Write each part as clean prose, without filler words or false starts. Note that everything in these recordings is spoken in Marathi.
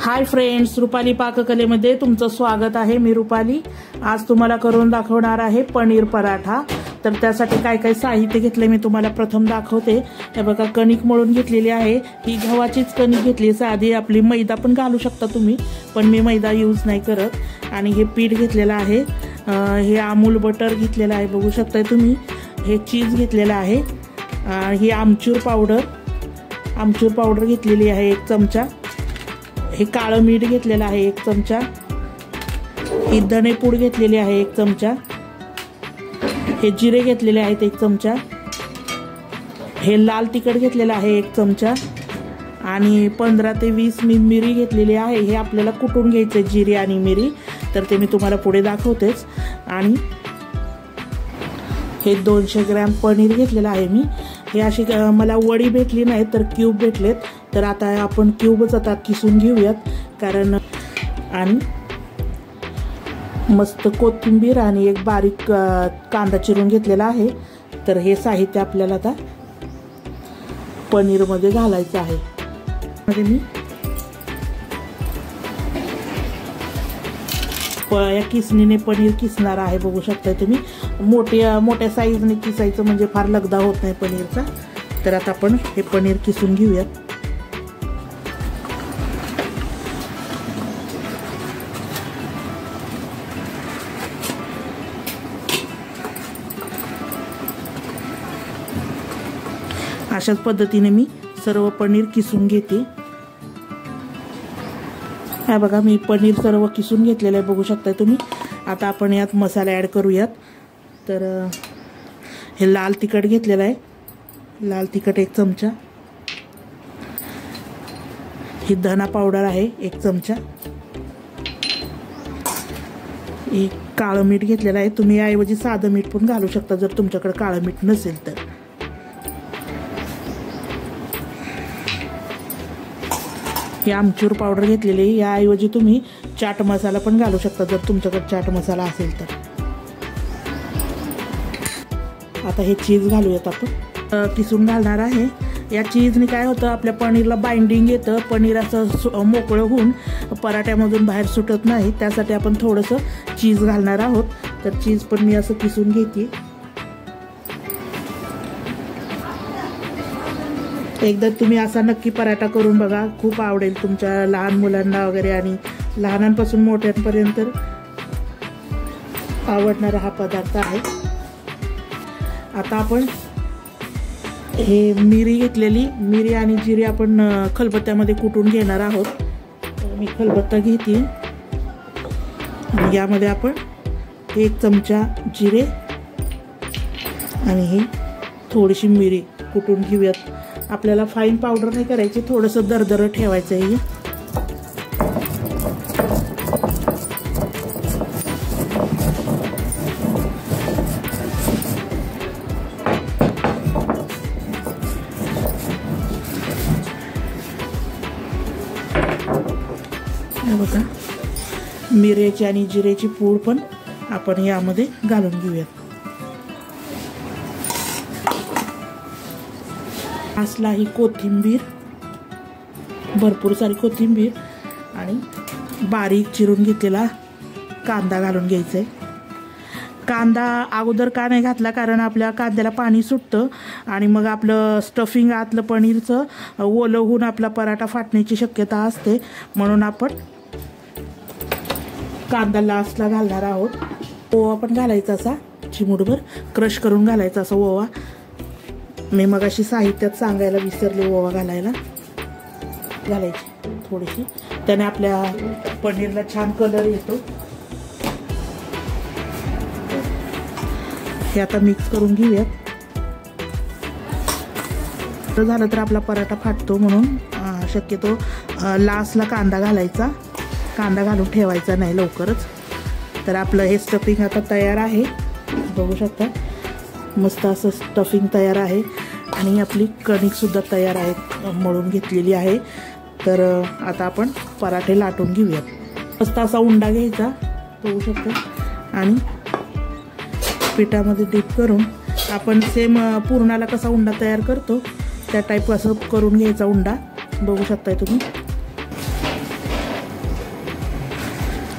हाय फ्रेंड्स, रुपाली पाककलेमध्ये तुमचं स्वागत आहे। मी रुपाली आज तुम्हाला करून दाखवणार आहे पनीर पराठा। तर त्यासाठी काय काय साहित्य घेतले मी तुम्हाला प्रथम दाखवते। हे बघा, कणिक मळून घेतलेली आहे। ही गव्हाचीच कणिक घेतली, साधी आपली मैदा पण घालू शकता तुम्ही, पण मी मैदा यूज नाही करत। आणि हे पीठ घेतलेलं आहे, हे अमूल बटर घेतलेलं आहे, बघू शकताय तुम्ही। हे चीज घेतलेलं आहे, ही आमचूर पावडर घेतलेली आहे 1 चमचा। हे काळं मीठ घेतलेलं आहे 1 चमचा। ही धनेपूड घेतलेली आहे 1 चमचा। हे जिरे घेतलेले आहेत 1 चमचा। हे लाल तिखट घेतलेलं आहे 1 चमचा। आणि 15 ते 20 मिरी घेतलेली आहे। हे आपल्याला कुटून घ्यायचे जिरे आणि मिरी, तर ते मी तुम्हाला पुढे दाखवतेच। आणि हे 200 ग्रॅम पनीर घेतलेलं आहे मी। हे अशी मला वडी भेटली नाही तर क्यूब भेटलेत, तर आता आपण क्यूबच आता किसून घेऊयात कारण। आणि मस्त कोथिंबीर आणि एक बारीक कांदा चिरून घेतलेला आहे। तर हे साहित्य आपल्याला आता पनीर मध्ये घालायचं आहे। मध्ये मी या किसणीने पनीर किसणार आहे, बघू शकता तुम्ही। मोठ्या साईजने किसायचं म्हणजे फार लगदा होत नाही पनीरचा। तर आता आपण हे पनीर किसून घेऊयात। अशाच पद्धतीने मी सर्व पनीर किसून घेते। हा बघा, मी पनीर सर्व किसून घेतलेलं आहे, बघू शकता तुम्ही। आता आपण यात मसाले ॲड करूयात। तर हे लाल तिखट घेतलेलं आहे, लाल तिखट 1 चमचा। ही धना पावडर आहे 1 चमचा। एक काळं मीठ घेतलेलं आहे, तुम्ही याऐवजी साधं मीठ पण घालू शकता जर तुमच्याकडे काळं मीठ नसेल तर। ही आमचूर पावडर घेतलेली आहे, याऐवजी तुम्ही चाट मसाला पण घालू शकता जर तुमच्याकडे चाट मसाला असेल तर। आता हे चीज घालूयात आपण, किसून घालणार आहे। या चीजने काय होतं, आपल्या पनीरला बाइंडिंग येतं, पनीर असं मोकळं होऊन पराठ्यामधून बाहेर सुटत नाही, त्यासाठी आपण थोडंसं चीज घालणार आहोत। तर चीज पण मी असं किसून घेते। एकदा तुम्ही असा नक्की पराठा करून बघा, खूप आवडेल तुमच्या लहान मुलांना वगैरे, आणि लहानांपासून मोठ्यांपर्यंत आवडणारा हा पदार्थ आहे। आता आपण हे मिरी घेतलेली, मिरी आणि जिरे आपण खलबत्त्यामध्ये कुटून घेणार आहोत। तर मी खलबत्ता घेते, यामध्ये आपण 1 चमचा जिरे आणि ही थोडीशी मिरी कुटून घेऊयात। आपल्याला फाईन पावडर नाही करायची, थोडंसं दरदर ठेवायचं आहे। बघा, मिऱ्याची आणि जिऱ्याची पूड पण आपण यामध्ये घालून घेऊयात। असला ही कोथिंबीर, भरपूर सारी कोथिंबीर, आणि बारीक चिरून घेतलेला कांदा घालून घ्यायचा आहे। कांदा अगोदर का नाही घातला, कारण आपल्या कांद्याला पाणी सुटतं आणि मग आपलं स्टफिंग आतलं पनीरचं ओलं होऊन आपला पराठा फाटण्याची शक्यता असते, म्हणून आपण कांदा लास्टला घालणार आहोत। ओवा पण घालायचा, असा चिमूटभर क्रश करून घालायचा असा ओवा। मी मगाशी साहित्यात सांगायला विसरले, ओवा घालायची थोडीशी, त्याने आपल्या पनीरला छान कलर येतो। हे आता मिक्स करून घेऊयात। झालं तर आपला पराठा फाटतो, म्हणून शक्यतो लास्टला कांदा घालायचा, कांदा घालून ठेवायचा नाही लवकरच। तर आपलं हे स्टफिंग आता तयार आहे, बघू शकता। मस्त असं स्टफिंग तयार आहे आणि आपली कणिकसुद्धा तयार आहे, मळून घेतलेली आहे। तर आता आपण पराठे लाटून घेऊयात। मस्त असा उंडा घ्यायचा, बघू शकता, आणि पिठामध्ये डीप करून आपण सेम पुरणाला कसा उंडा तयार करतो त्या टाईप असं करून घ्यायचा उंडा, बघू शकताय तुम्ही।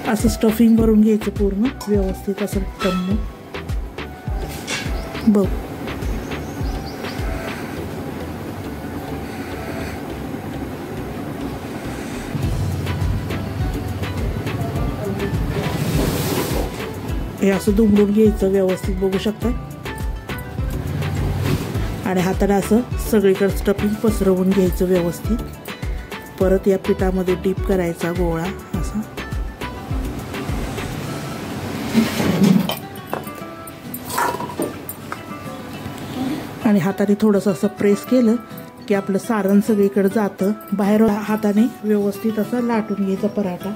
असं स्टफिंग भरून घ्यायचं पूर्ण व्यवस्थित असं टम्म बघ. हे असं दुमडून घ्यायचं व्यवस्थित बघू शकता आणि हाताने असं सगळीकडे स्टफिंग पसरवून घ्यायचं व्यवस्थित. परत या पिठामध्ये डीप करायचा गोळा असा आणि हाताने थोडंसं असं प्रेस केलं की आपलं सारण सगळीकडे जातं. बाहेर हाताने व्यवस्थित असं लाटून घ्यायचा पराठा.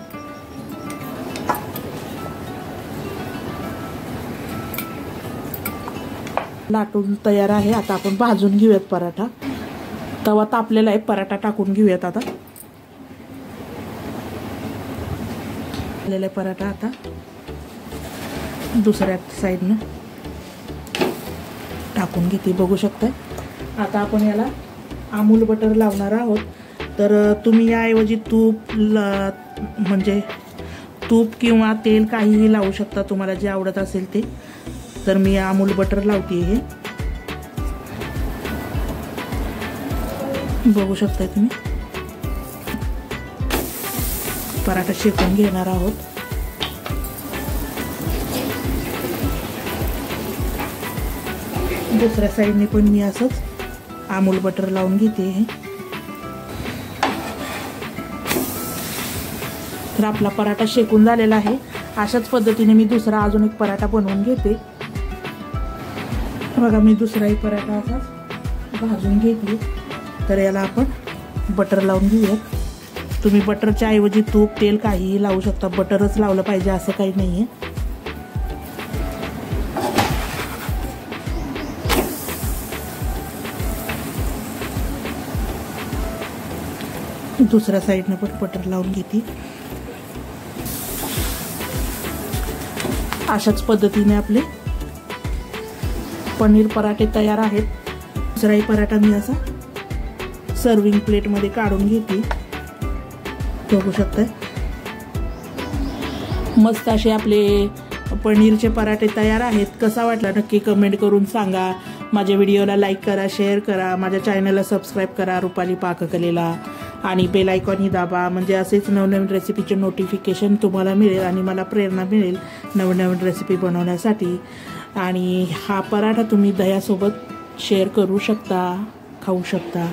लाटून तयार आहे. आता आपण भाजून घेऊयात पराठा. तवा तापलेला आहे, पराठा टाकून घेऊयात. आता पराठा आता दुसऱ्या साईडनं टाकून घेते बघू शकताय. आता आपण याला अमूल बटर लावणार आहोत. तर तुम्ही याऐवजी तूप म्हणजे तूप किंवा तेल काहीही लावू शकता तुम्हाला जे आवडत असेल ते. तर मी अमूल बटर लावते. हे बघू शकताय तुम्ही. पराठा शेकून घेणार आहोत. दुसऱ्या साईडने पण मी असंच अमूल बटर लावून घेते. हे तर आपला पराठा शेकून झालेला आहे. अशाच पद्धतीने मी दुसरा अजून एक पराठा बनवून घेते. बघा मी दुसराही पराठा असाच भाजून घेतली. तर याला आपण बटर लावून घेऊयात. तुम्ही बटरच्या ऐवजी तूप तेल काहीही लावू शकता. बटरच लावलं पाहिजे असं काही नाहीये. दुसऱ्या साईडनं पण बटर लावून घेते. अशाच पद्धतीने आपले पनीर पराठे तयार आहेत. दुसराही पराठा मी असा सर्विंग प्लेटमध्ये काढून घेते. बघू शकताय मस्त असे आपले पनीरचे पराठे तयार आहेत. कसा वाटला नक्की कमेंट करून सांगा. माझ्या व्हिडिओला लाईक करा, शेअर करा, माझ्या चॅनलला सबस्क्राईब करा रुपाली पाककलेला आणि बेल आयकॉनही दाबा. म्हणजे असेच नवनवीन रेसिपीचे नोटिफिकेशन तुम्हाला मिळेल आणि मला प्रेरणा मिळेल नवनवीन रेसिपी बनवण्यासाठी. आणि हा पराठा तुम्ही दह्यासोबत शेअर करू शकता, खाऊ शकता.